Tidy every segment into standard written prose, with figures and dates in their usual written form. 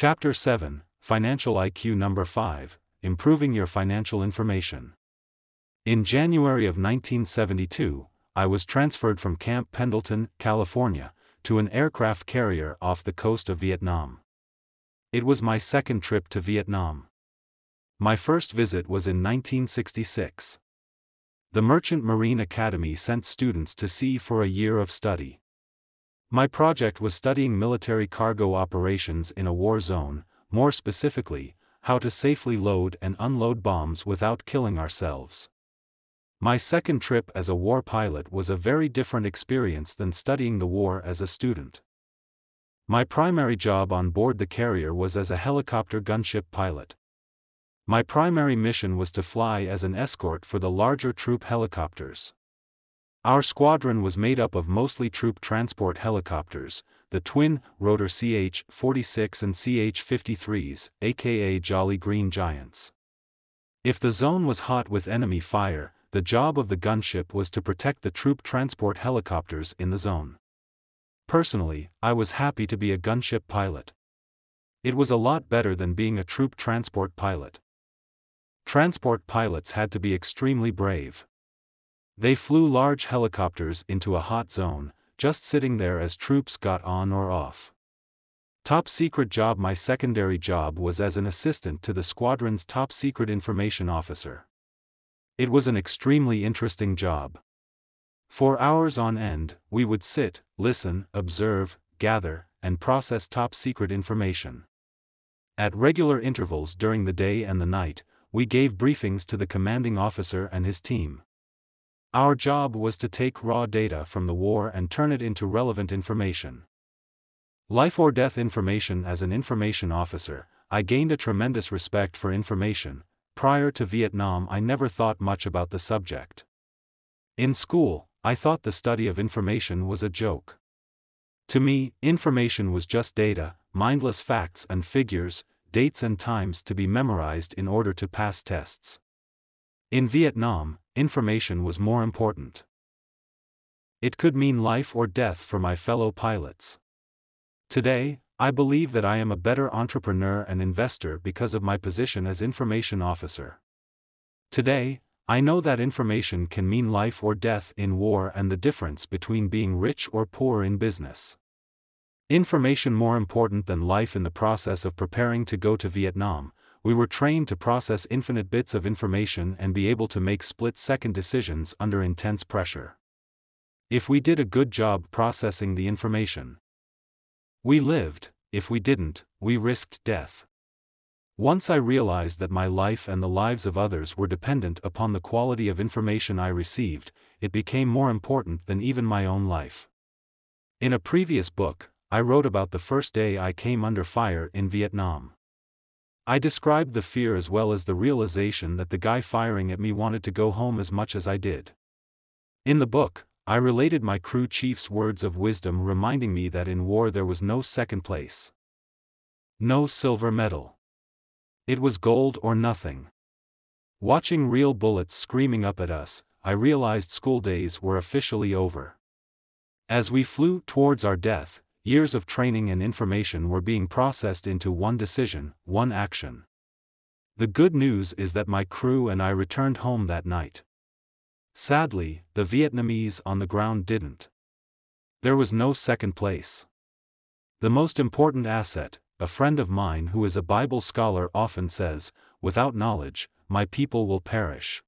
Chapter 7, Financial IQ Number 5, Improving Your Financial Information. In January of 1972, I was transferred from Camp Pendleton, California, to an aircraft carrier off the coast of Vietnam. It was my second trip to Vietnam. My first visit was in 1966. The Merchant Marine Academy sent students to sea for a year of study. My project was studying military cargo operations in a war zone, more specifically, how to safely load and unload bombs without killing ourselves. My second trip as a war pilot was a very different experience than studying the war as a student. My primary job on board the carrier was as a helicopter gunship pilot. My primary mission was to fly as an escort for the larger troop helicopters. Our squadron was made up of mostly troop transport helicopters, the twin-rotor CH-46 and CH-53s, aka Jolly Green Giants. If the zone was hot with enemy fire, the job of the gunship was to protect the troop transport helicopters in the zone. Personally, I was happy to be a gunship pilot. It was a lot better than being a troop transport pilot. Transport pilots had to be extremely brave. They flew large helicopters into a hot zone, just sitting there as troops got on or off. Top secret job. My secondary job was as an assistant to the squadron's top secret information officer. It was an extremely interesting job. For hours on end, we would sit, listen, observe, gather, and process top secret information. At regular intervals during the day and the night, we gave briefings to the commanding officer and his team. Our job was to take raw data from the war and turn it into relevant information. Life or death information. As an information officer, I gained a tremendous respect for information. Prior to Vietnam, I never thought much about the subject. In school, I thought the study of information was a joke. To me, information was just data, mindless facts and figures, dates and times to be memorized in order to pass tests. In Vietnam, information was more important. It could mean life or death for my fellow pilots. Today, I believe that I am a better entrepreneur and investor because of my position as information officer. Today, I know that information can mean life or death in war and the difference between being rich or poor in business. Information more important than life. In the process of preparing to go to Vietnam, we were trained to process infinite bits of information and be able to make split-second decisions under intense pressure. If we did a good job processing the information, we lived. If we didn't, we risked death. Once I realized that my life and the lives of others were dependent upon the quality of information I received, it became more important than even my own life. In a previous book, I wrote about the first day I came under fire in Vietnam. I described the fear as well as the realization that the guy firing at me wanted to go home as much as I did. In the book, I related my crew chief's words of wisdom, reminding me that in war there was no second place. No silver medal. It was gold or nothing. Watching real bullets screaming up at us, I realized school days were officially over. As we flew towards our death, years of training and information were being processed into one decision, one action. The good news is that my crew and I returned home that night. Sadly, the Vietnamese on the ground didn't. There was no second place. The most important asset, a friend of mine who is a Bible scholar often says, without knowledge, my people will perish.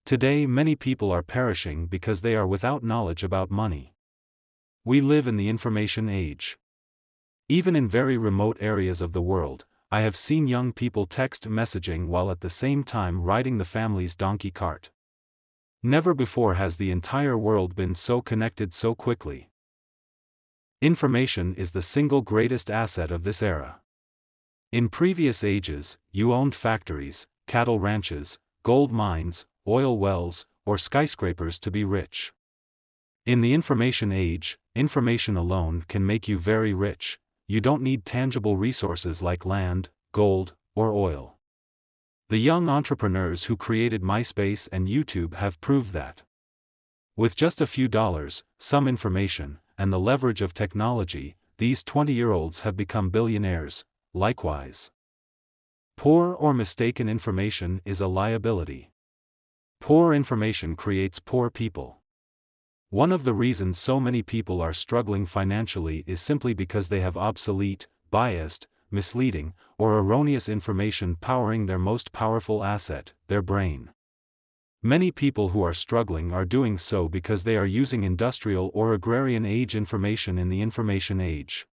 Today many people are perishing because they are without knowledge about money. We live in the information age. Even in very remote areas of the world, I have seen young people text messaging while at the same time riding the family's donkey cart. Never before has the entire world been so connected so quickly. Information is the single greatest asset of this era. In previous ages, you owned factories, cattle ranches, gold mines, oil wells, or skyscrapers to be rich. In the information age, information alone can make you very rich. You don't need tangible resources like land, gold, or oil. The young entrepreneurs who created MySpace and YouTube have proved that. With just a few dollars, some information, and the leverage of technology, these 20-year-olds have become billionaires, likewise. Poor or mistaken information is a liability. Poor information creates poor people. One of the reasons so many people are struggling financially is simply because they have obsolete, biased, misleading, or erroneous information powering their most powerful asset, their brain. Many people who are struggling are doing so because they are using industrial or agrarian age information in the information age.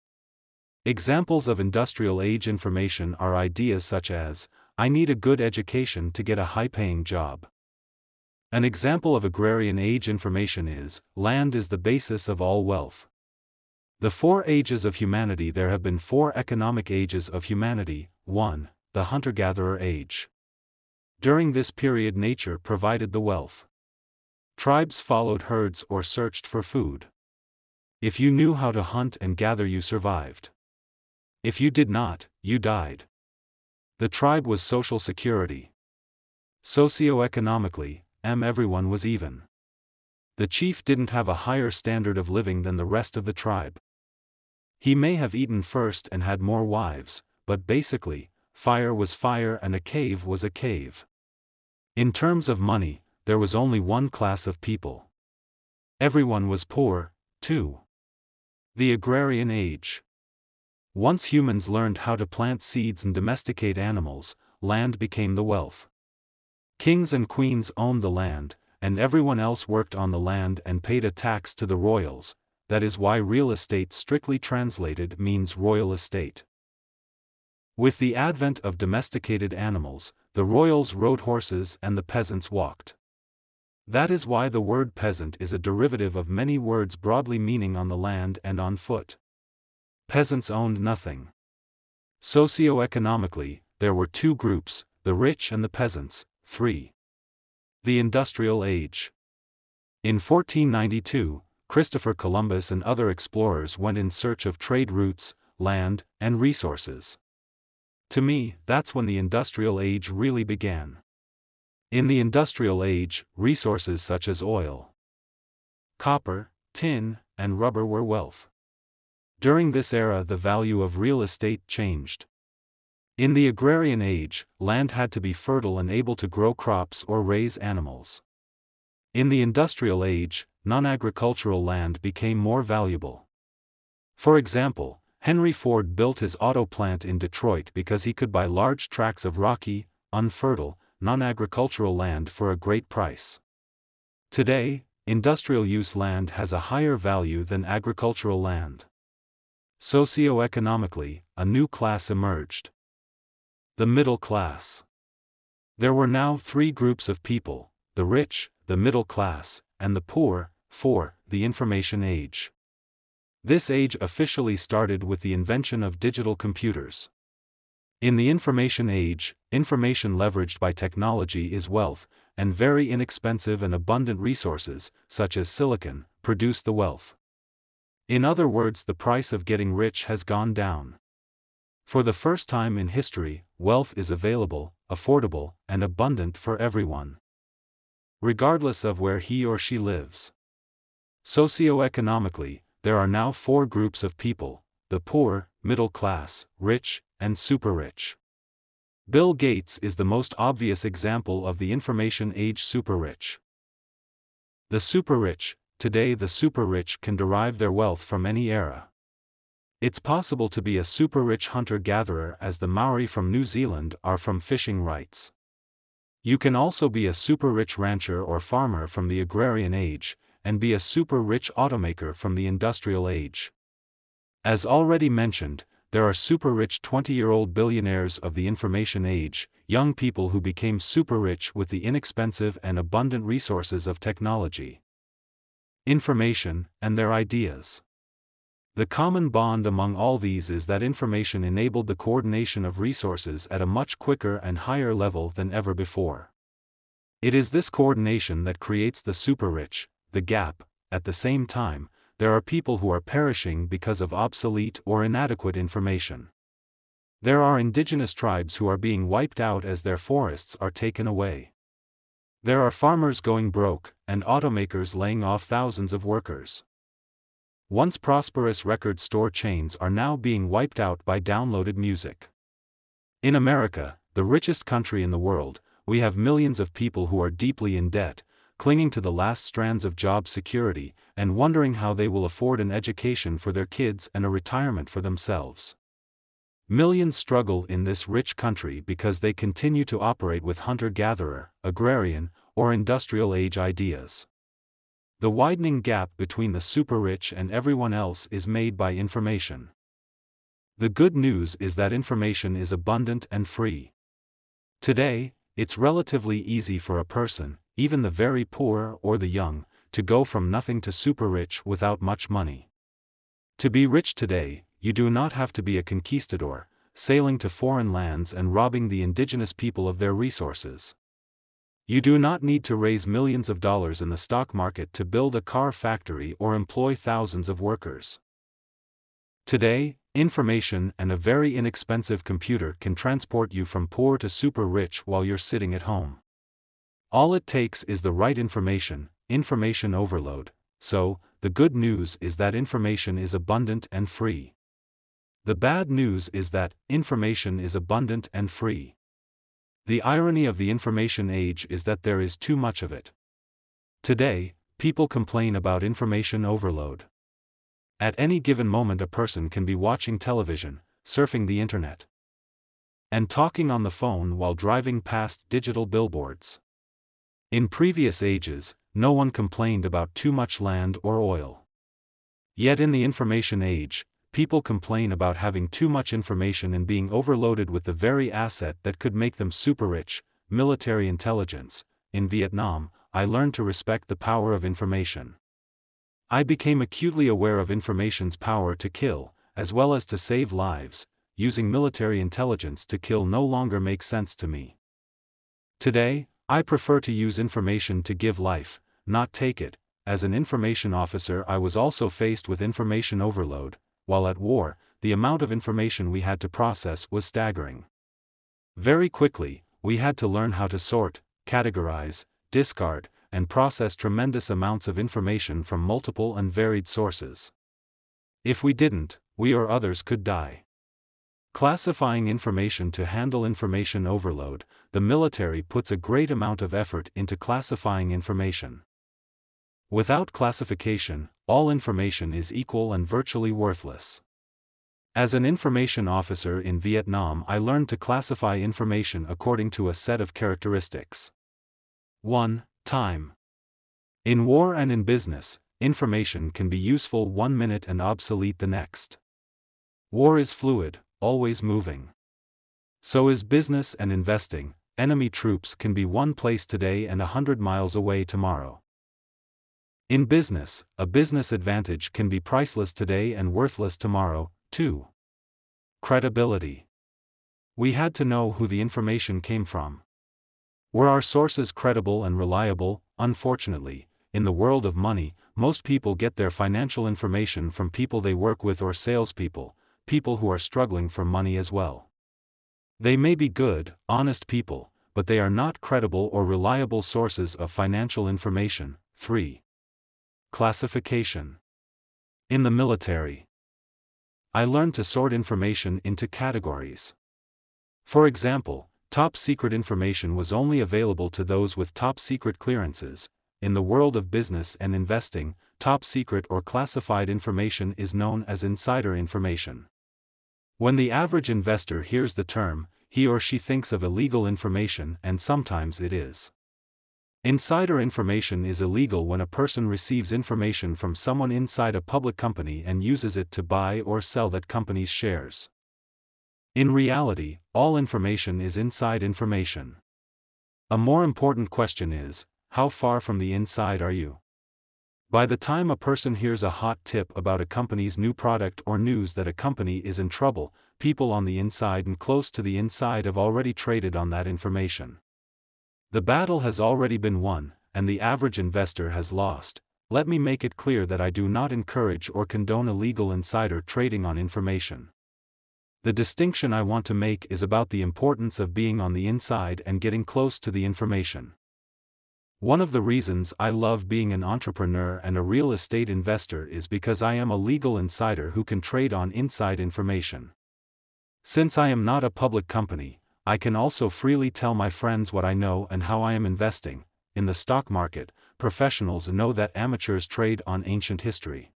Examples of industrial age information are ideas such as, "I need a good education to get a high-paying job." An example of agrarian age information is, "Land is the basis of all wealth." The 4 ages of humanity. There have been 4 economic ages of humanity. 1. The hunter-gatherer age. During this period nature provided the wealth. Tribes followed herds or searched for food. If you knew how to hunt and gather, you survived. If you did not, you died. The tribe was social security. Socioeconomically, everyone was even. The chief didn't have a higher standard of living than the rest of the tribe. He may have eaten first and had more wives, but basically, fire was fire and a cave was a cave. In terms of money, there was only one class of people. Everyone was poor, too. The agrarian age. Once humans learned how to plant seeds and domesticate animals, land became the wealth. Kings and queens owned the land, and everyone else worked on the land and paid a tax to the royals. That is why real estate, strictly translated, means royal estate. With the advent of domesticated animals, the royals rode horses and the peasants walked. That is why the word peasant is a derivative of many words broadly meaning on the land and on foot. Peasants owned nothing. Socioeconomically, there were 2 groups, the rich and the peasants. 3. The Industrial Age. In 1492, Christopher Columbus and other explorers went in search of trade routes, land, and resources. To me, that's when the Industrial Age really began. In the Industrial Age, resources such as oil, copper, tin, and rubber were wealth. During this era, the value of real estate changed. In the Agrarian Age, land had to be fertile and able to grow crops or raise animals. In the Industrial Age, non-agricultural land became more valuable. For example, Henry Ford built his auto plant in Detroit because he could buy large tracts of rocky, unfertile, non-agricultural land for a great price. Today, industrial use land has a higher value than agricultural land. Socioeconomically, a new class emerged. The middle class. There were now 3 groups of people, the rich, the middle class, and the poor. 4. The Information Age. This age officially started with the invention of digital computers. In the Information Age, information leveraged by technology is wealth, and very inexpensive and abundant resources, such as silicon, produce the wealth. In other words, the price of getting rich has gone down. For the first time in history, wealth is available, affordable, and abundant for everyone, regardless of where he or she lives. Socioeconomically, there are now 4 groups of people, the poor, middle class, rich, and super-rich. Bill Gates is the most obvious example of the Information Age super-rich. The super-rich. Today the super-rich can derive their wealth from any era. It's possible to be a super-rich hunter-gatherer as the Maori from New Zealand are from fishing rights. You can also be a super-rich rancher or farmer from the Agrarian Age, and be a super-rich automaker from the Industrial Age. As already mentioned, there are super-rich 20-year-old billionaires of the Information Age, young people who became super-rich with the inexpensive and abundant resources of technology, information, and their ideas. The common bond among all these is that information enabled the coordination of resources at a much quicker and higher level than ever before. It is this coordination that creates the super-rich, the gap. At the same time, there are people who are perishing because of obsolete or inadequate information. There are indigenous tribes who are being wiped out as their forests are taken away. There are farmers going broke, and automakers laying off thousands of workers. Once prosperous record store chains are now being wiped out by downloaded music. In America, the richest country in the world, we have millions of people who are deeply in debt, clinging to the last strands of job security, and wondering how they will afford an education for their kids and a retirement for themselves. Millions struggle in this rich country because they continue to operate with hunter-gatherer, agrarian, or industrial age ideas. The widening gap between the super-rich and everyone else is made by information. The good news is that information is abundant and free. Today, it's relatively easy for a person, even the very poor or the young, to go from nothing to super-rich without much money. To be rich today, you do not have to be a conquistador, sailing to foreign lands and robbing the indigenous people of their resources. You do not need to raise millions of dollars in the stock market to build a car factory or employ thousands of workers. Today, information and a very inexpensive computer can transport you from poor to super rich while you're sitting at home. All it takes is the right information overload. So, the good news is that information is abundant and free. The bad news is that information is abundant and free. The irony of the information age is that there is too much of it. Today, people complain about information overload. At any given moment a person can be watching television, surfing the internet, and talking on the phone while driving past digital billboards. In previous ages, no one complained about too much land or oil. Yet in the information age, people complain about having too much information and being overloaded with the very asset that could make them super rich, military intelligence. In Vietnam, I learned to respect the power of information. I became acutely aware of information's power to kill, as well as to save lives. Using military intelligence to kill no longer makes sense to me. Today, I prefer to use information to give life, not take it. As an information officer, I was also faced with information overload. While at war, the amount of information we had to process was staggering. Very quickly, we had to learn how to sort, categorize, discard, and process tremendous amounts of information from multiple and varied sources. If we didn't, we or others could die. Classifying information to handle information overload, the military puts a great amount of effort into classifying information. Without classification, all information is equal and virtually worthless. As an information officer in Vietnam, I learned to classify information according to a set of characteristics. 1. Time. In war and in business, information can be useful 1 minute and obsolete the next. War is fluid, always moving. So is business and investing. Enemy troops can be one place today and 100 miles away tomorrow. In business, a business advantage can be priceless today and worthless tomorrow. 2. Credibility. We had to know who the information came from. Were our sources credible and reliable? Unfortunately, in the world of money, most people get their financial information from people they work with or salespeople, people who are struggling for money as well. They may be good, honest people, but they are not credible or reliable sources of financial information. 3. Classification. In the military, I learned to sort information into categories. For example, top secret information was only available to those with top secret clearances. In the world of business and investing, top secret or classified information is known as insider information. When the average investor hears the term, he or she thinks of illegal information, and sometimes it is. Insider information is illegal when a person receives information from someone inside a public company and uses it to buy or sell that company's shares. In reality, all information is inside information. A more important question is, how far from the inside are you? By the time a person hears a hot tip about a company's new product or news that a company is in trouble, people on the inside and close to the inside have already traded on that information. The battle has already been won, and the average investor has lost. Let me make it clear that I do not encourage or condone illegal insider trading on information. The distinction I want to make is about the importance of being on the inside and getting close to the information. One of the reasons I love being an entrepreneur and a real estate investor is because I am a legal insider who can trade on inside information. Since I am not a public company, I can also freely tell my friends what I know and how I am investing. In the stock market, professionals know that amateurs trade on ancient history.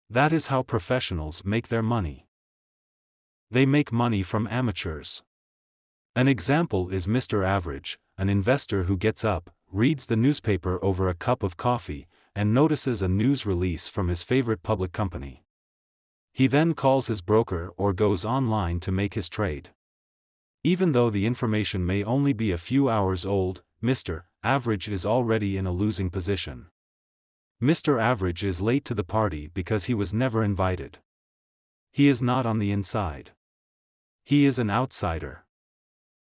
That is how professionals make their money. They make money from amateurs. An example is Mr. Average, an investor who gets up, reads the newspaper over a cup of coffee, and notices a news release from his favorite public company. He then calls his broker or goes online to make his trade. Even though the information may only be a few hours old, Mr. Average is already in a losing position. Mr. Average is late to the party because he was never invited. He is not on the inside. He is an outsider.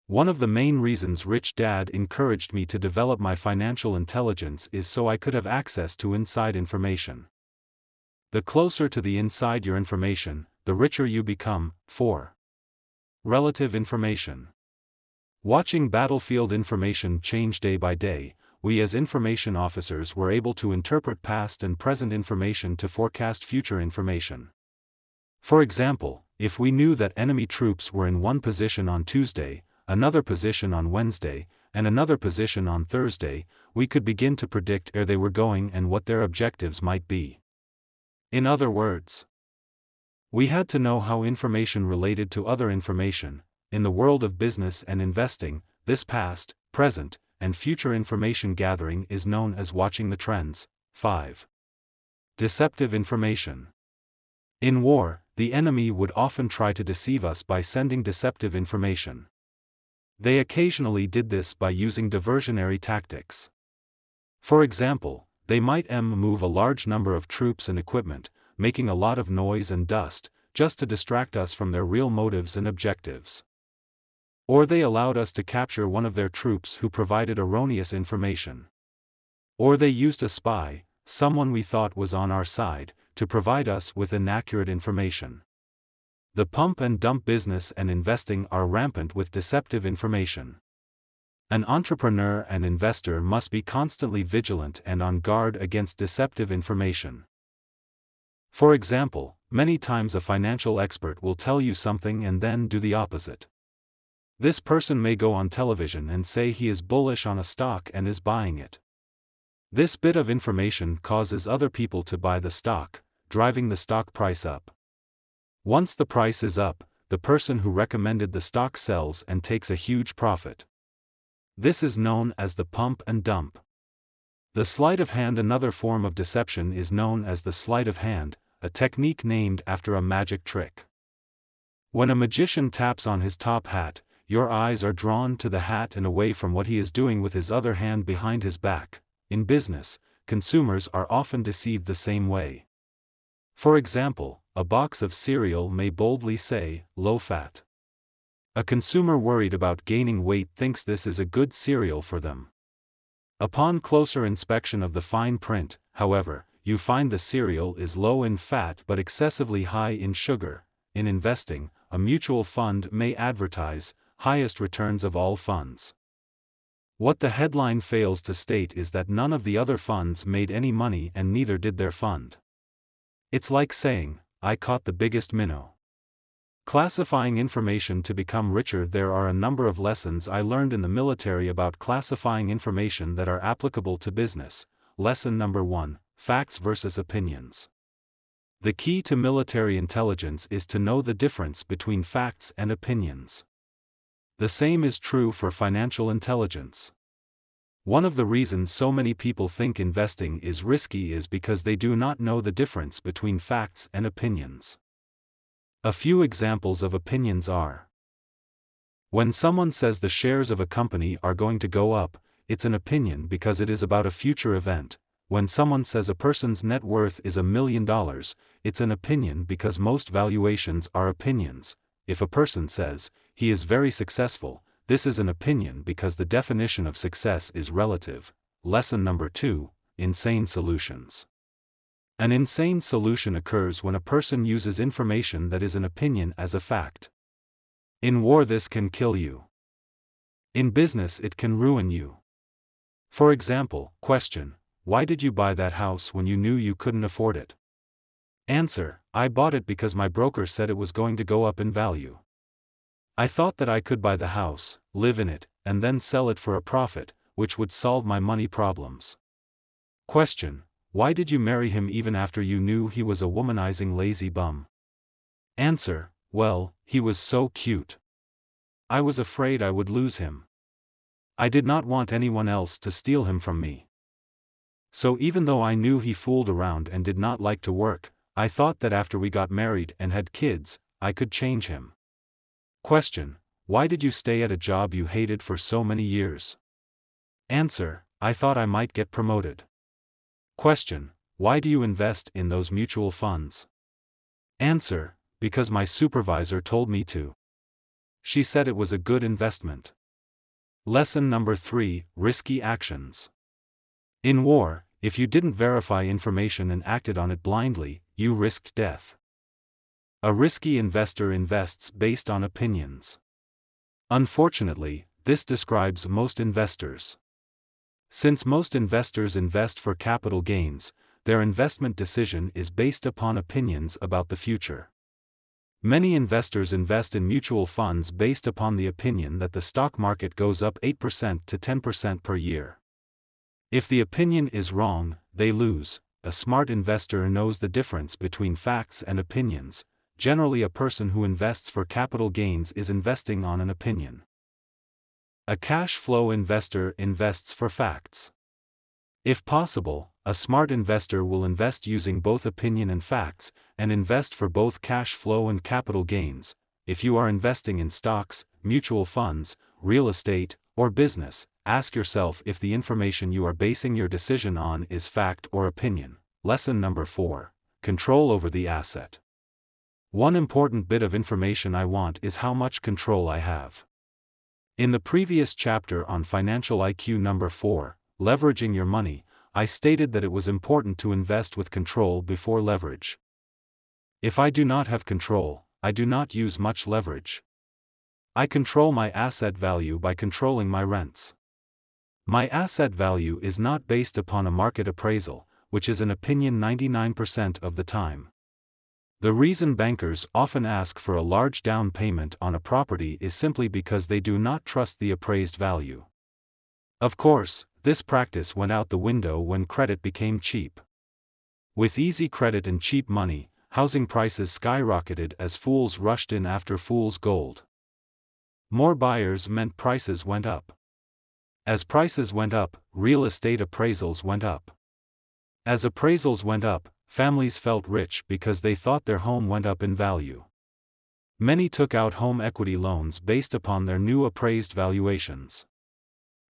One of the main reasons Rich Dad encouraged me to develop my financial intelligence is so I could have access to inside information. The closer to the inside your information, the richer you become. 4. Relative information. Watching battlefield information change day by day, we as information officers were able to interpret past and present information to forecast future information. For example, if we knew that enemy troops were in one position on Tuesday, another position on Wednesday, and another position on Thursday, we could begin to predict where they were going and what their objectives might be. In other words, we had to know how information related to other information. In the world of business and investing, this past, present, and future information gathering is known as watching the trends. 5. Deceptive information. In war, the enemy would often try to deceive us by sending deceptive information. They occasionally did this by using diversionary tactics. For example, they might move a large number of troops and equipment, making a lot of noise and dust, just to distract us from their real motives and objectives. Or they allowed us to capture one of their troops who provided erroneous information. Or they used a spy, someone we thought was on our side, to provide us with inaccurate information. The pump and dump business and investing are rampant with deceptive information. An entrepreneur and investor must be constantly vigilant and on guard against deceptive information. For example, many times a financial expert will tell you something and then do the opposite. This person may go on television and say he is bullish on a stock and is buying it. This bit of information causes other people to buy the stock, driving the stock price up. Once the price is up, the person who recommended the stock sells and takes a huge profit. This is known as the pump and dump. The sleight of hand. Another form of deception is known as the sleight of hand, a technique named after a magic trick. When a magician taps on his top hat, your eyes are drawn to the hat and away from what he is doing with his other hand behind his back. In business, consumers are often deceived the same way. For example, a box of cereal may boldly say, low fat. A consumer worried about gaining weight thinks this is a good cereal for them. Upon closer inspection of the fine print, however, you find the cereal is low in fat but excessively high in sugar. In investing, a mutual fund may advertise, highest returns of all funds. What the headline fails to state is that none of the other funds made any money and neither did their fund. It's like saying, I caught the biggest minnow. Classifying information to become richer. There are a number of lessons I learned in the military about classifying information that are applicable to business. Lesson number 1, Facts versus Opinions. The key to military intelligence is to know the difference between facts and opinions. The same is true for financial intelligence. One of the reasons so many people think investing is risky is because they do not know the difference between facts and opinions. A few examples of opinions are: when someone says the shares of a company are going to go up, it's an opinion because it is about a future event. When someone says a person's net worth is $1 million, it's an opinion because most valuations are opinions. If a person says he is very successful, this is an opinion because the definition of success is relative. Lesson number 2, Insane solutions. An insane solution occurs when a person uses information that is an opinion as a fact. In war this can kill you. In business it can ruin you. For example, question, why did you buy that house when you knew you couldn't afford it? Answer, I bought it because my broker said it was going to go up in value. I thought that I could buy the house, live in it, and then sell it for a profit, which would solve my money problems. Question, why did you marry him even after you knew he was a womanizing lazy bum? Answer, well, he was so cute. I was afraid I would lose him. I did not want anyone else to steal him from me. So even though I knew he fooled around and did not like to work, I thought that after we got married and had kids, I could change him. Question, why did you stay at a job you hated for so many years? Answer, I thought I might get promoted. Question, why do you invest in those mutual funds? Answer, because my supervisor told me to. She said it was a good investment. Lesson number 3, Risky Actions. In war, if you didn't verify information and acted on it blindly, you risked death. A risky investor invests based on opinions. Unfortunately, this describes most investors. Since most investors invest for capital gains, their investment decision is based upon opinions about the future. Many investors invest in mutual funds based upon the opinion that the stock market goes up 8% to 10% per year. If the opinion is wrong, they lose. A smart investor knows the difference between facts and opinions. Generally, a person who invests for capital gains is investing on an opinion. A cash flow investor invests for facts. If possible, a smart investor will invest using both opinion and facts, and invest for both cash flow and capital gains. If you are investing in stocks, mutual funds, real estate, or business, ask yourself if the information you are basing your decision on is fact or opinion. Lesson number 4, Control over the asset. One important bit of information I want is how much control I have. In the previous chapter on Financial IQ number 4, Leveraging Your Money, I stated that it was important to invest with control before leverage. If I do not have control, I do not use much leverage. I control my asset value by controlling my rents. My asset value is not based upon a market appraisal, which is an opinion 99% of the time. The reason bankers often ask for a large down payment on a property is simply because they do not trust the appraised value. Of course, this practice went out the window when credit became cheap. With easy credit and cheap money, housing prices skyrocketed as fools rushed in after fool's gold. More buyers meant prices went up. As prices went up, real estate appraisals went up. As appraisals went up, families felt rich because they thought their home went up in value. Many took out home equity loans based upon their new appraised valuations.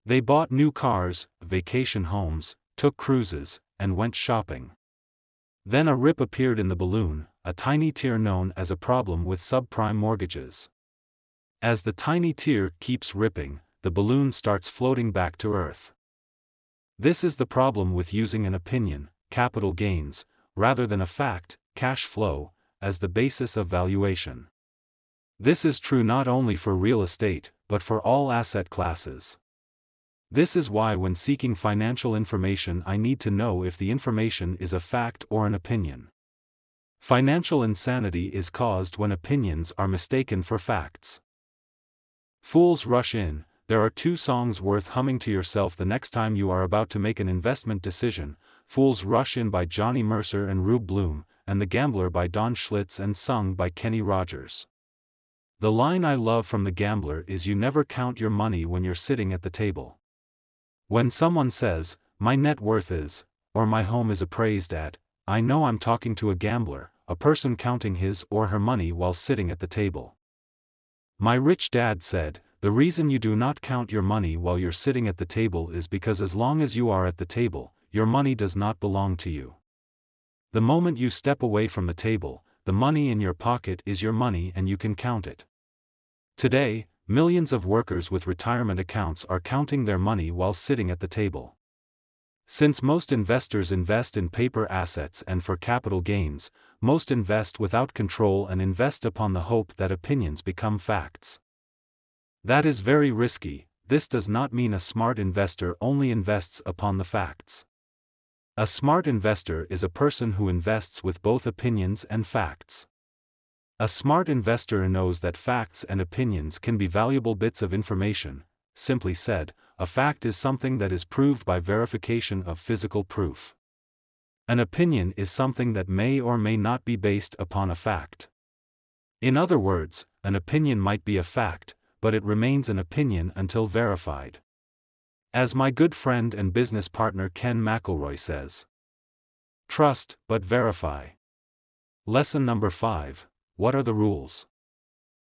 They bought new cars, vacation homes, took cruises, and went shopping. Then a rip appeared in the balloon, a tiny tear known as a problem with subprime mortgages. As the tiny tear keeps ripping, the balloon starts floating back to earth. This is the problem with using an opinion, capital gains, rather than a fact, cash flow, as the basis of valuation. This is true not only for real estate, but for all asset classes. This is why when seeking financial information I need to know if the information is a fact or an opinion. Financial insanity is caused when opinions are mistaken for facts. Fools rush in. There are 2 songs worth humming to yourself the next time you are about to make an investment decision: Fools Rush In by Johnny Mercer and Rube Bloom, and The Gambler by Don Schlitz and sung by Kenny Rogers. The line I love from The Gambler is, "You never count your money when you're sitting at the table." When someone says, "My net worth is," or "My home is appraised at," I know I'm talking to a gambler, a person counting his or her money while sitting at the table. My rich dad said, "The reason you do not count your money while you're sitting at the table is because as long as you are at the table, your money does not belong to you. The moment you step away from the table, the money in your pocket is your money and you can count it." Today, millions of workers with retirement accounts are counting their money while sitting at the table. Since most investors invest in paper assets and for capital gains, most invest without control and invest upon the hope that opinions become facts. That is very risky, this does not mean a smart investor only invests upon the facts. A smart investor is a person who invests with both opinions and facts. A smart investor knows that facts and opinions can be valuable bits of information. Simply said, a fact is something that is proved by verification of physical proof. An opinion is something that may or may not be based upon a fact. In other words, an opinion might be a fact, but it remains an opinion until verified. As my good friend and business partner Ken McElroy says, trust but verify. Lesson number 5. What are the rules?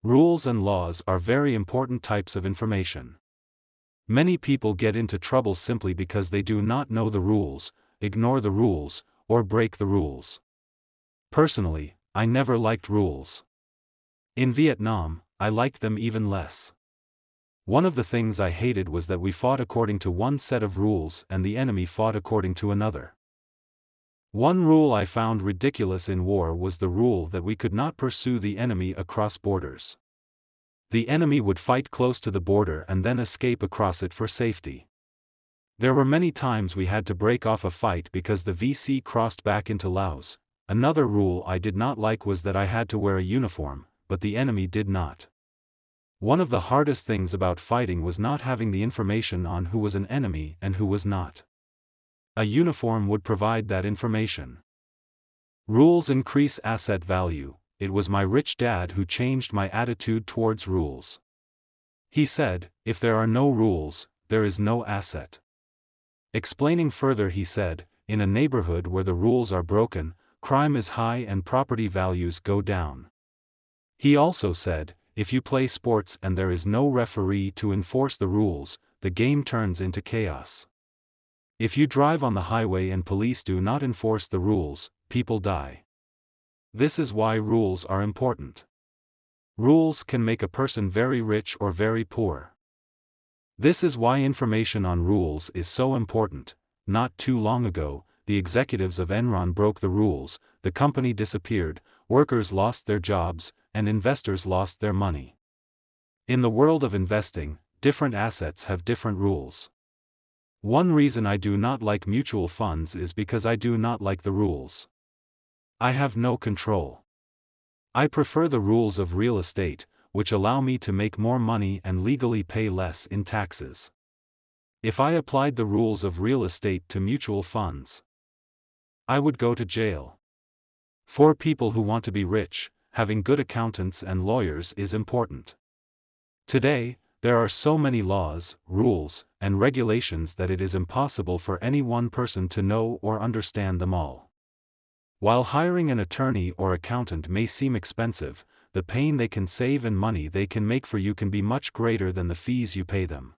Rules and laws are very important types of information. Many people get into trouble simply because they do not know the rules, ignore the rules, or break the rules. Personally, I never liked rules. In Vietnam, I liked them even less. One of the things I hated was that we fought according to one set of rules and the enemy fought according to another. One rule I found ridiculous in war was the rule that we could not pursue the enemy across borders. The enemy would fight close to the border and then escape across it for safety. There were many times we had to break off a fight because the VC crossed back into Laos. Another rule I did not like was that I had to wear a uniform, but the enemy did not. One of the hardest things about fighting was not having the information on who was an enemy and who was not. A uniform would provide that information. Rules increase asset value. It was my rich dad who changed my attitude towards rules. He said, if there are no rules, there is no asset. Explaining further he said, in a neighborhood where the rules are broken, crime is high and property values go down. He also said, if you play sports and there is no referee to enforce the rules, the game turns into chaos. If you drive on the highway and police do not enforce the rules, people die. This is why rules are important. Rules can make a person very rich or very poor. This is why information on rules is so important. Not too long ago, the executives of Enron broke the rules, the company disappeared, workers lost their jobs, and investors lost their money. In the world of investing, different assets have different rules. One reason I do not like mutual funds is because I do not like the rules. I have no control. I prefer the rules of real estate, which allow me to make more money and legally pay less in taxes. If I applied the rules of real estate to mutual funds, I would go to jail. For people who want to be rich, having good accountants and lawyers is important. Today, there are so many laws, rules, and regulations that it is impossible for any one person to know or understand them all. While hiring an attorney or accountant may seem expensive, the pain they can save and money they can make for you can be much greater than the fees you pay them.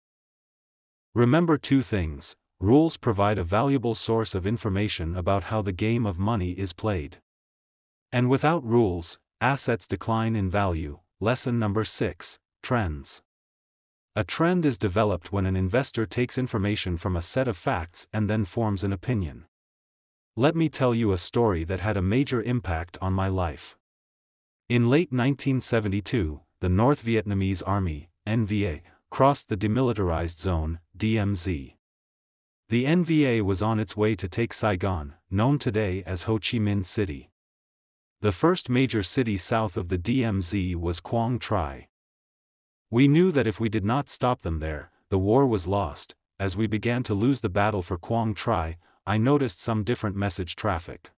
Remember two things: rules provide a valuable source of information about how the game of money is played. And without rules, assets decline in value. Lesson number 6, trends. A trend is developed when an investor takes information from a set of facts and then forms an opinion. Let me tell you a story that had a major impact on my life. In late 1972, the North Vietnamese Army, NVA, crossed the Demilitarized Zone, DMZ. The NVA was on its way to take Saigon, known today as Ho Chi Minh City. The first major city south of the DMZ was Quang Tri. We knew that if we did not stop them there, the war was lost. As we began to lose the battle for Quang Tri, I noticed some different message traffic.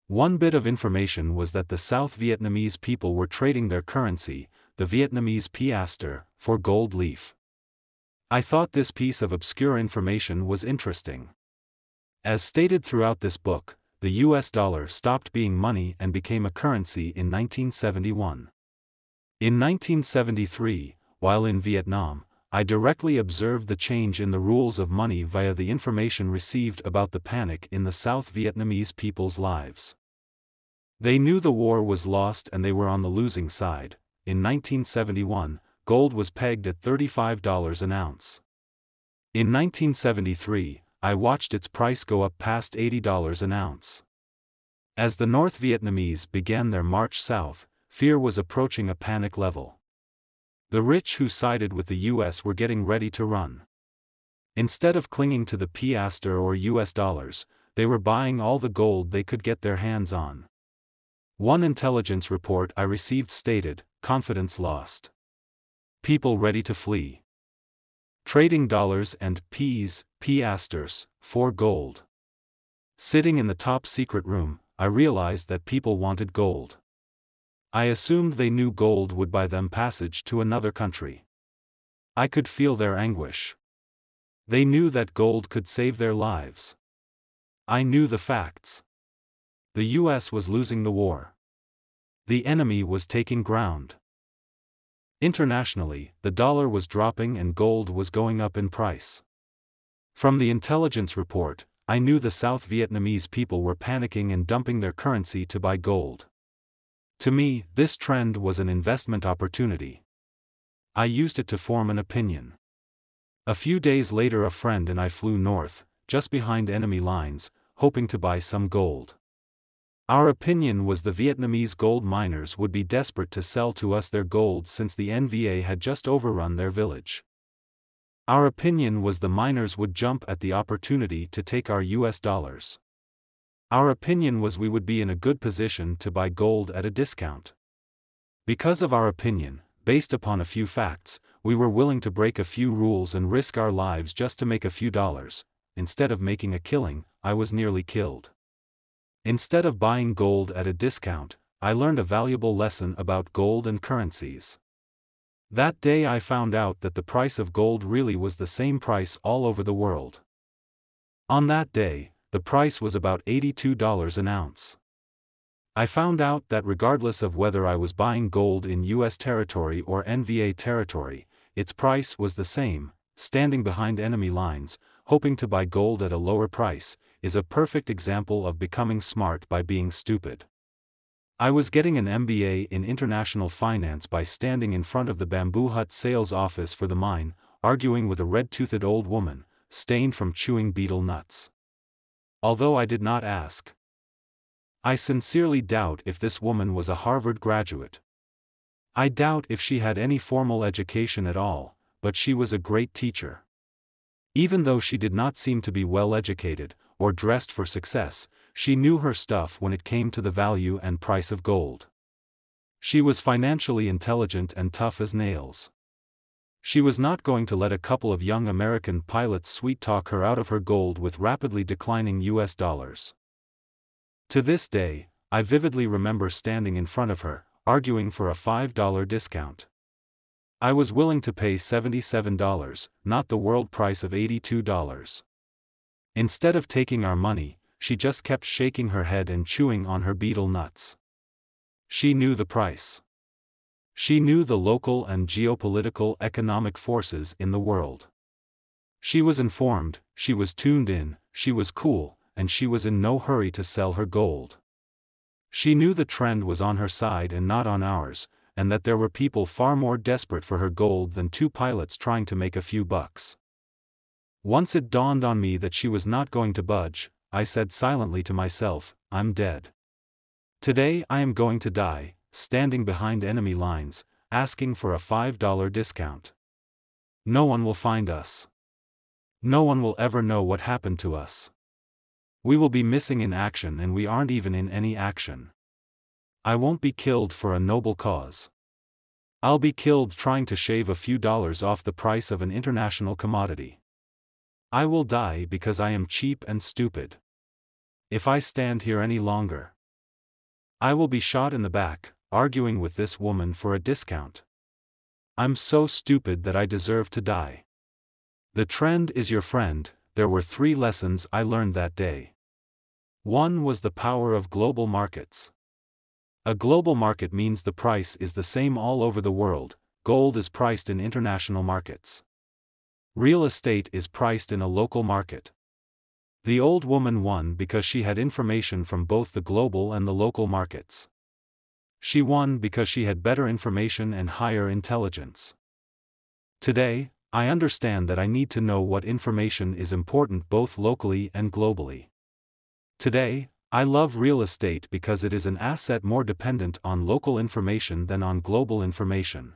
One bit of information was that the South Vietnamese people were trading their currency, the Vietnamese piastre, for gold leaf. I thought this piece of obscure information was interesting. As stated throughout this book, the US dollar stopped being money and became a currency in 1971. In 1973, while in Vietnam, I directly observed the change in the rules of money via the information received about the panic in the South Vietnamese people's lives. They knew the war was lost and they were on the losing side. In 1971, gold was pegged at $35 an ounce. In 1973, I watched its price go up past $80 an ounce. As the North Vietnamese began their march south, fear was approaching a panic level. The rich who sided with the US were getting ready to run. Instead of clinging to the piastre or US dollars, they were buying all the gold they could get their hands on. One intelligence report I received stated, confidence lost. People ready to flee. Trading dollars and piastres, for gold. Sitting in the top secret room, I realized that people wanted gold. I assumed they knew gold would buy them passage to another country. I could feel their anguish. They knew that gold could save their lives. I knew the facts. The US was losing the war. The enemy was taking ground. Internationally, the dollar was dropping and gold was going up in price. From the intelligence report, I knew the South Vietnamese people were panicking and dumping their currency to buy gold. To me, this trend was an investment opportunity. I used it to form an opinion. A few days later, a friend and I flew north, just behind enemy lines, hoping to buy some gold. Our opinion was the Vietnamese gold miners would be desperate to sell to us their gold since the NVA had just overrun their village. Our opinion was the miners would jump at the opportunity to take our US dollars. Our opinion was we would be in a good position to buy gold at a discount. Because of our opinion, based upon a few facts, we were willing to break a few rules and risk our lives just to make a few dollars. Instead of making a killing, I was nearly killed. Instead of buying gold at a discount, I learned a valuable lesson about gold and currencies. That day I found out that the price of gold really was the same price all over the world. On that day, the price was about $82 an ounce. I found out that regardless of whether I was buying gold in US territory or NVA territory, its price was the same. Standing behind enemy lines, hoping to buy gold at a lower price, is a perfect example of becoming smart by being stupid. I was getting an MBA in international finance by standing in front of the bamboo hut sales office for the mine, arguing with a red-toothed old woman, stained from chewing betel nuts. Although I did not ask. I sincerely doubt if this woman was a Harvard graduate. I doubt if she had any formal education at all, but she was a great teacher. Even though she did not seem to be well educated, or dressed for success, she knew her stuff when it came to the value and price of gold. She was financially intelligent and tough as nails. She was not going to let a couple of young American pilots sweet-talk her out of her gold with rapidly declining US dollars. To this day, I vividly remember standing in front of her, arguing for a $5 discount. I was willing to pay $77, not the world price of $82. Instead of taking our money, she just kept shaking her head and chewing on her betel nuts. She knew the price. She knew the local and geopolitical economic forces in the world. She was informed, she was tuned in, she was cool, and she was in no hurry to sell her gold. She knew the trend was on her side and not on ours, and that there were people far more desperate for her gold than two pilots trying to make a few bucks. Once it dawned on me that she was not going to budge, I said silently to myself, I'm dead. Today I am going to die, standing behind enemy lines, asking for a $5 discount. No one will find us. No one will ever know what happened to us. We will be missing in action and we aren't even in any action. I won't be killed for a noble cause. I'll be killed trying to shave a few dollars off the price of an international commodity. I will die because I am cheap and stupid. If I stand here any longer, I will be shot in the back, arguing with this woman for a discount. I'm so stupid that I deserve to die. The trend is your friend. There were 3 lessons I learned that day. 1 was the power of global markets. A global market means the price is the same all over the world. Gold is priced in international markets. Real estate is priced in a local market. The old woman won because she had information from both the global and the local markets. She won because she had better information and higher intelligence. Today, I understand that I need to know what information is important both locally and globally. Today, I love real estate because it is an asset more dependent on local information than on global information.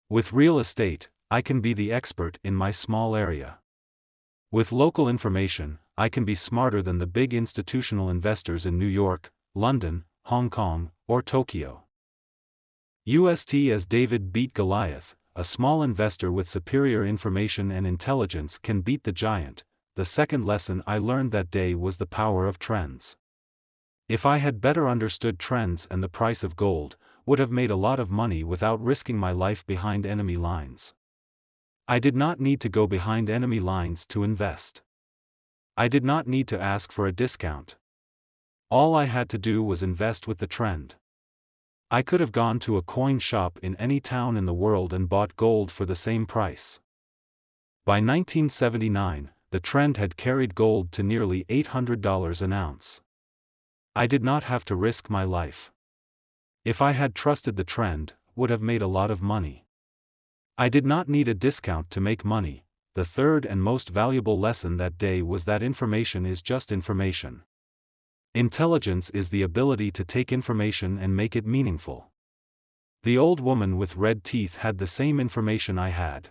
With real estate, I can be the expert in my small area. With local information, I can be smarter than the big institutional investors in New York, London, Hong Kong, or Tokyo. UST as David beat Goliath, a small investor with superior information and intelligence can beat the giant. The second lesson I learned that day was the power of trends. If I had better understood trends and the price of gold, would have made a lot of money without risking my life behind enemy lines. I did not need to go behind enemy lines to invest. I did not need to ask for a discount. All I had to do was invest with the trend. I could have gone to a coin shop in any town in the world and bought gold for the same price. By 1979, the trend had carried gold to nearly $800 an ounce. I did not have to risk my life. If I had trusted the trend, would have made a lot of money. I did not need a discount to make money. The third and most valuable lesson that day was that information is just information. Intelligence is the ability to take information and make it meaningful. The old woman with red teeth had the same information I had.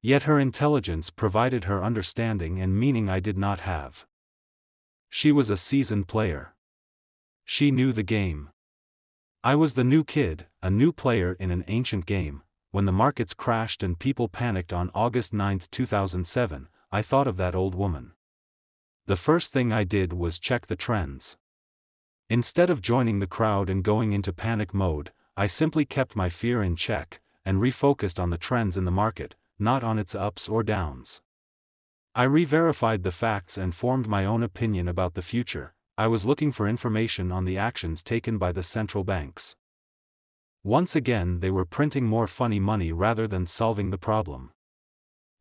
Yet her intelligence provided her understanding and meaning I did not have. She was a seasoned player. She knew the game. I was the new kid, a new player in an ancient game. When the markets crashed and people panicked on August 9, 2007, I thought of that old woman. The first thing I did was check the trends. Instead of joining the crowd and going into panic mode, I simply kept my fear in check, and refocused on the trends in the market, not on its ups or downs. I re-verified the facts and formed my own opinion about the future. I was looking for information on the actions taken by the central banks. Once again they were printing more funny money rather than solving the problem.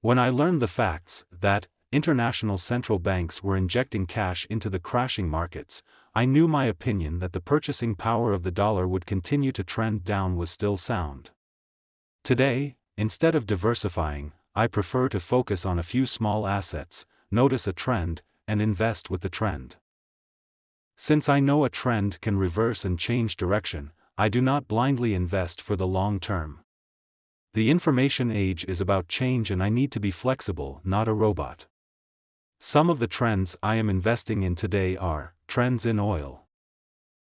When I learned the facts, that international central banks were injecting cash into the crashing markets, I knew my opinion that the purchasing power of the dollar would continue to trend down was still sound. Today, instead of diversifying, I prefer to focus on a few small assets, notice a trend, and invest with the trend. Since I know a trend can reverse and change direction, I do not blindly invest for the long term. The information age is about change and I need to be flexible, not a robot. Some of the trends I am investing in today are trends in oil.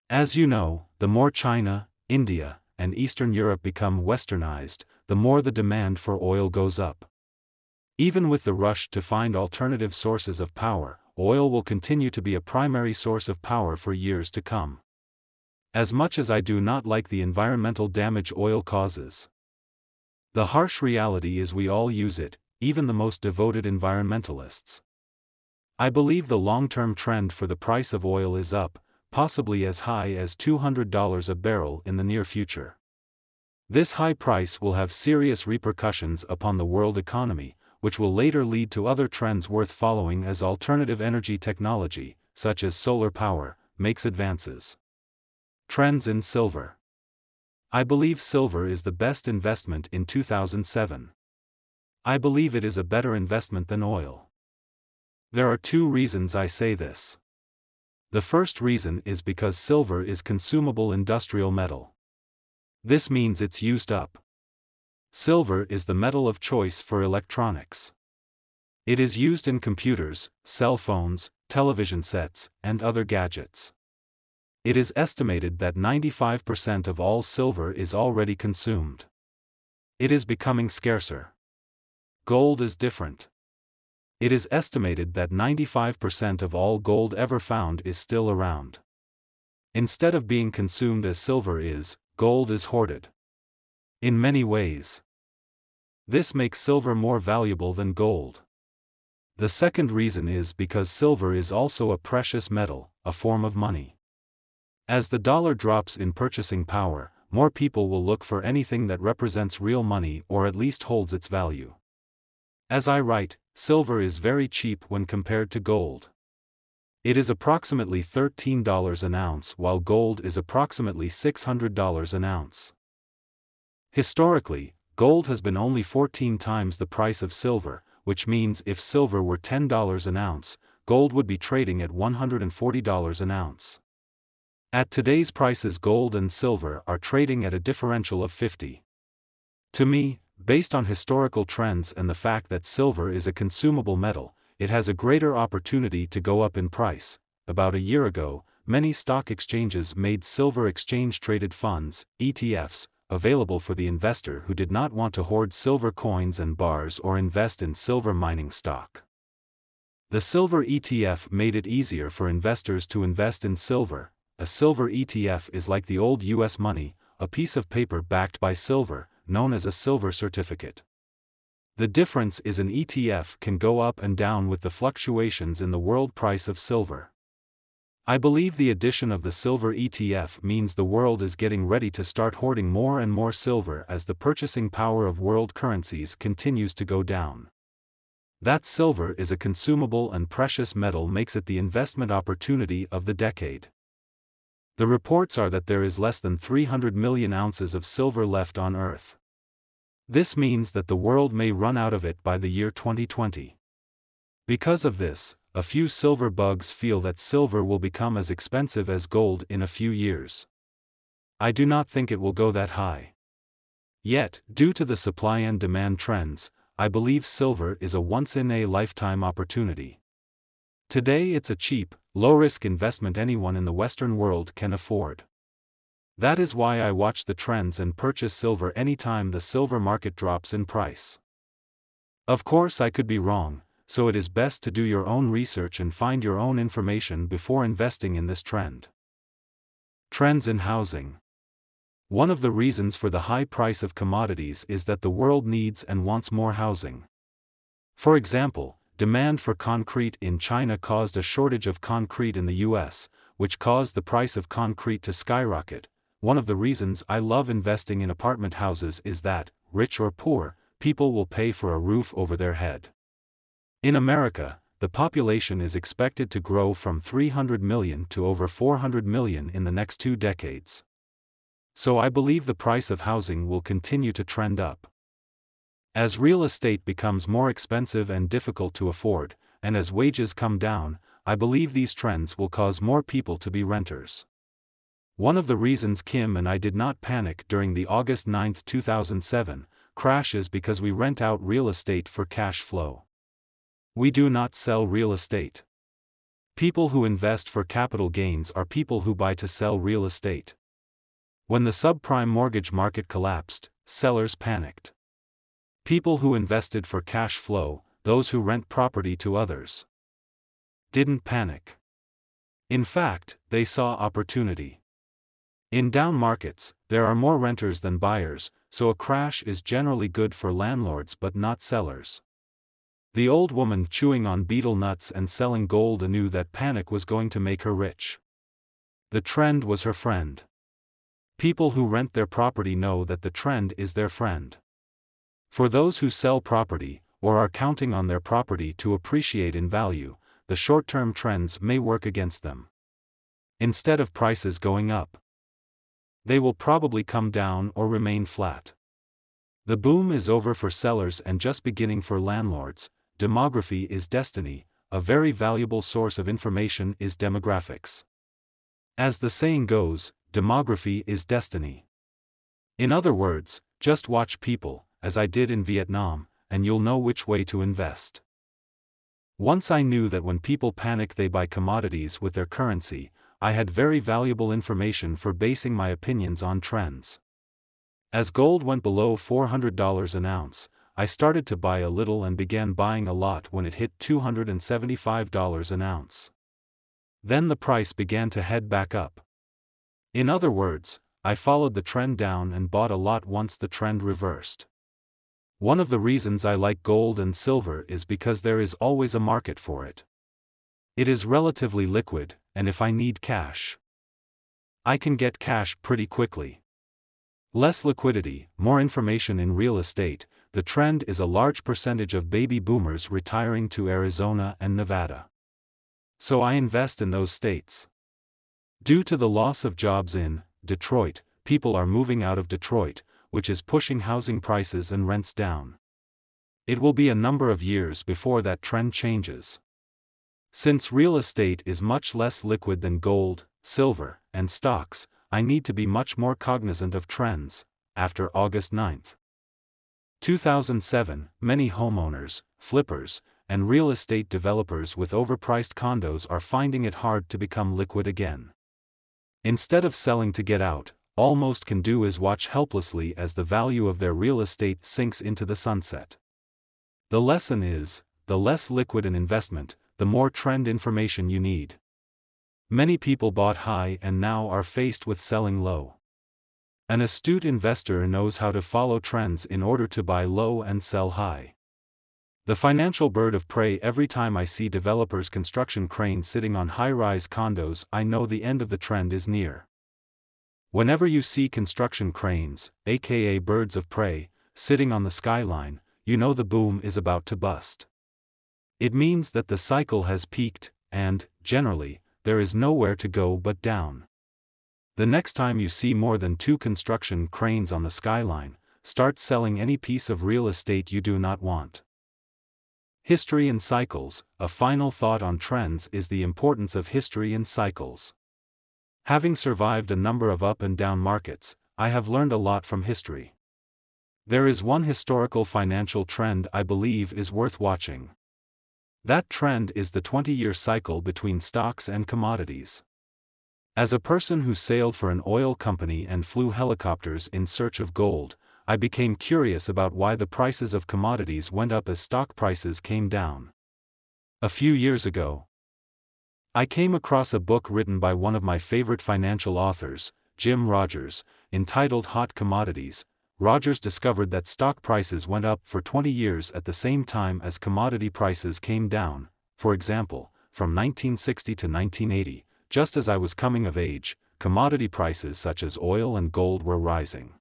As you know, the more China, India, and Eastern Europe become westernized, the more the demand for oil goes up. Even with the rush to find alternative sources of power, oil will continue to be a primary source of power for years to come. As much as I do not like the environmental damage oil causes, the harsh reality is we all use it, even the most devoted environmentalists. I believe the long-term trend for the price of oil is up, possibly as high as $200 a barrel in the near future. This high price will have serious repercussions upon the world economy, which will later lead to other trends worth following as alternative energy technology, such as solar power, makes advances. Trends in silver. I believe silver is the best investment in 2007. I believe it is a better investment than oil. There are two reasons I say this. The first reason is because silver is consumable industrial metal. This means it's used up. Silver is the metal of choice for electronics. It is used in computers, cell phones, television sets, and other gadgets. It is estimated that 95% of all silver is already consumed. It is becoming scarcer. Gold is different. It is estimated that 95% of all gold ever found is still around. Instead of being consumed as silver is, gold is hoarded. In many ways, this makes silver more valuable than gold. The second reason is because silver is also a precious metal, a form of money. As the dollar drops in purchasing power, more people will look for anything that represents real money or at least holds its value. As I write, silver is very cheap when compared to gold. It is approximately $13 an ounce while gold is approximately $600 an ounce. Historically, gold has been only 14 times the price of silver, which means if silver were $10 an ounce, gold would be trading at $140 an ounce. At today's prices, gold and silver are trading at a differential of 50 To me, based on historical trends and the fact that silver is a consumable metal, it has a greater opportunity to go up in price. About a year ago, many stock exchanges made silver exchange-traded funds, ETFs, available for the investor who did not want to hoard silver coins and bars or invest in silver mining stock. The silver ETF made it easier for investors to invest in silver. A silver ETF is like the old US money, a piece of paper backed by silver, known as a silver certificate. The difference is an ETF can go up and down with the fluctuations in the world price of silver. I believe the addition of the silver ETF means the world is getting ready to start hoarding more and more silver as the purchasing power of world currencies continues to go down. That silver is a consumable and precious metal makes it the investment opportunity of the decade. The reports are that there is less than 300 million ounces of silver left on Earth. This means that the world may run out of it by the year 2020. Because of this, a few silver bugs feel that silver will become as expensive as gold in a few years. I do not think it will go that high. Yet, due to the supply and demand trends, I believe silver is a once-in-a-lifetime opportunity. Today it's a cheap, low-risk investment anyone in the Western world can afford. That is why I watch the trends and purchase silver anytime the silver market drops in price. Of course I could be wrong, so it is best to do your own research and find your own information before investing in this trend. Trends in housing. One of the reasons for the high price of commodities is that the world needs and wants more housing. For example, demand for concrete in China caused a shortage of concrete in the US, which caused the price of concrete to skyrocket. One of the reasons I love investing in apartment houses is that, rich or poor, people will pay for a roof over their head. In America, the population is expected to grow from 300 million to over 400 million in the next 2 decades. So I believe the price of housing will continue to trend up. As real estate becomes more expensive and difficult to afford, and as wages come down, I believe these trends will cause more people to be renters. One of the reasons Kim and I did not panic during the August 9, 2007, crash is because we rent out real estate for cash flow. We do not sell real estate. People who invest for capital gains are people who buy to sell real estate. When the subprime mortgage market collapsed, sellers panicked. People who invested for cash flow, those who rent property to others, didn't panic. In fact, they saw opportunity. In down markets, there are more renters than buyers, so a crash is generally good for landlords but not sellers. The old woman chewing on betel nuts and selling gold knew that panic was going to make her rich. The trend was her friend. People who rent their property know that the trend is their friend. For those who sell property, or are counting on their property to appreciate in value, the short-term trends may work against them. Instead of prices going up, they will probably come down or remain flat. The boom is over for sellers and just beginning for landlords. Demography is destiny. A very valuable source of information is demographics. As the saying goes, demography is destiny. In other words, just watch people, as I did in Vietnam, and you'll know which way to invest. Once I knew that when people panic they buy commodities with their currency, I had very valuable information for basing my opinions on trends. As gold went below $400 an ounce, I started to buy a little and began buying a lot when it hit $275 an ounce. Then the price began to head back up. In other words, I followed the trend down and bought a lot once the trend reversed. One of the reasons I like gold and silver is because there is always a market for it. It is relatively liquid, and if I need cash, I can get cash pretty quickly. Less liquidity, more information in real estate. The trend is a large percentage of baby boomers retiring to Arizona and Nevada. So I invest in those states. Due to the loss of jobs in Detroit, people are moving out of Detroit, which is pushing housing prices and rents down. It will be a number of years before that trend changes. Since real estate is much less liquid than gold, silver, and stocks, I need to be much more cognizant of trends. After August 9th, 2007, many homeowners, flippers, and real estate developers with overpriced condos are finding it hard to become liquid again. Instead of selling to get out, all most can do is watch helplessly as the value of their real estate sinks into the sunset. The lesson is, the less liquid an investment, the more trend information you need. Many people bought high and now are faced with selling low. An astute investor knows how to follow trends in order to buy low and sell high. The financial bird of prey. Every time I see developers' construction cranes sitting on high-rise condos, I know the end of the trend is near. Whenever you see construction cranes, aka birds of prey, sitting on the skyline, you know the boom is about to bust. It means that the cycle has peaked, and, generally, there is nowhere to go but down. The next time you see more than 2 construction cranes on the skyline, start selling any piece of real estate you do not want. History and cycles. A final thought on trends is the importance of history and cycles. Having survived a number of up and down markets, I have learned a lot from history. There is one historical financial trend I believe is worth watching. That trend is the 20-year cycle between stocks and commodities. As a person who sailed for an oil company and flew helicopters in search of gold, I became curious about why the prices of commodities went up as stock prices came down. A few years ago, I came across a book written by one of my favorite financial authors, Jim Rogers, entitled Hot Commodities. Rogers discovered that stock prices went up for 20 years at the same time as commodity prices came down. For example, from 1960 to 1980, just as I was coming of age, commodity prices such as oil and gold were rising.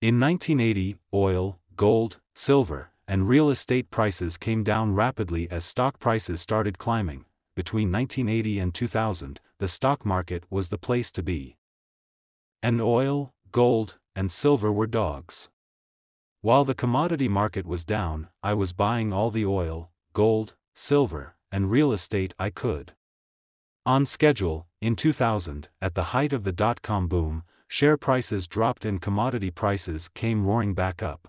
In 1980, oil, gold, silver, and real estate prices came down rapidly as stock prices started climbing. Between 1980 and 2000, the stock market was the place to be. And oil, gold, and silver were dogs. While the commodity market was down, I was buying all the oil, gold, silver, and real estate I could. On schedule, in 2000, at the height of the dot-com boom, share prices dropped and commodity prices came roaring back up.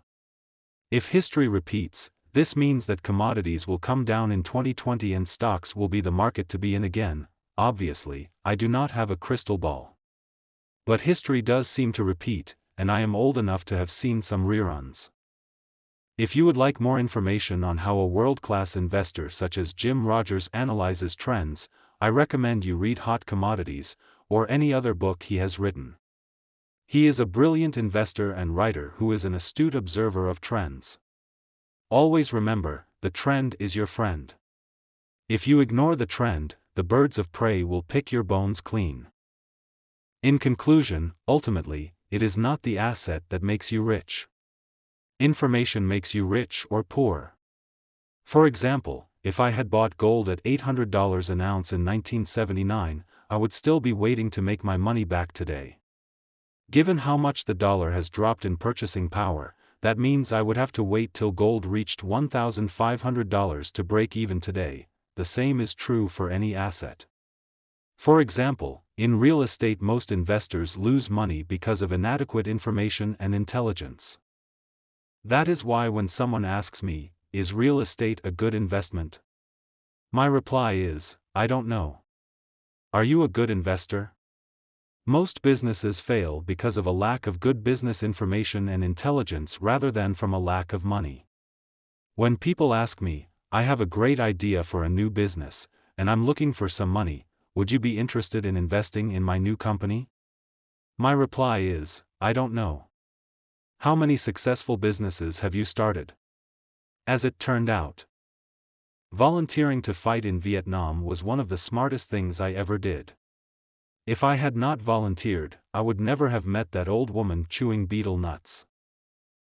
If history repeats, this means that commodities will come down in 2020 and stocks will be the market to be in again. Obviously, I do not have a crystal ball. But history does seem to repeat, and I am old enough to have seen some reruns. If you would like more information on how a world-class investor such as Jim Rogers analyzes trends, I recommend you read Hot Commodities, or any other book he has written. He is a brilliant investor and writer who is an astute observer of trends. Always remember, the trend is your friend. If you ignore the trend, the birds of prey will pick your bones clean. In conclusion, ultimately, it is not the asset that makes you rich. Information makes you rich or poor. For example, if I had bought gold at $800 an ounce in 1979, I would still be waiting to make my money back today. Given how much the dollar has dropped in purchasing power, that means I would have to wait till gold reached $1,500 to break even today. The same is true for any asset. For example, in real estate most investors lose money because of inadequate information and intelligence. That is why when someone asks me, is real estate a good investment? My reply is, I don't know. Are you a good investor? Most businesses fail because of a lack of good business information and intelligence rather than from a lack of money. When people ask me, I have a great idea for a new business, and I'm looking for some money, would you be interested in investing in my new company? My reply is, I don't know. How many successful businesses have you started? As it turned out, volunteering to fight in Vietnam was one of the smartest things I ever did. If I had not volunteered, I would never have met that old woman chewing betel nuts.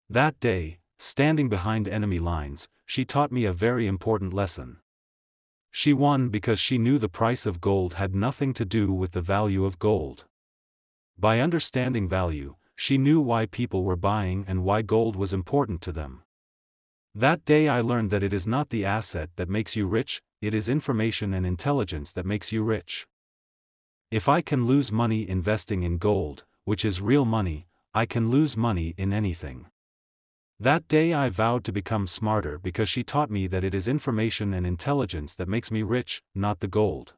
That day, standing behind enemy lines, she taught me a very important lesson. She won because she knew the price of gold had nothing to do with the value of gold. By understanding value, she knew why people were buying and why gold was important to them. That day I learned that it is not the asset that makes you rich, it is information and intelligence that makes you rich. If I can lose money investing in gold, which is real money, I can lose money in anything. That day I vowed to become smarter because she taught me that it is information and intelligence that makes me rich, not the gold.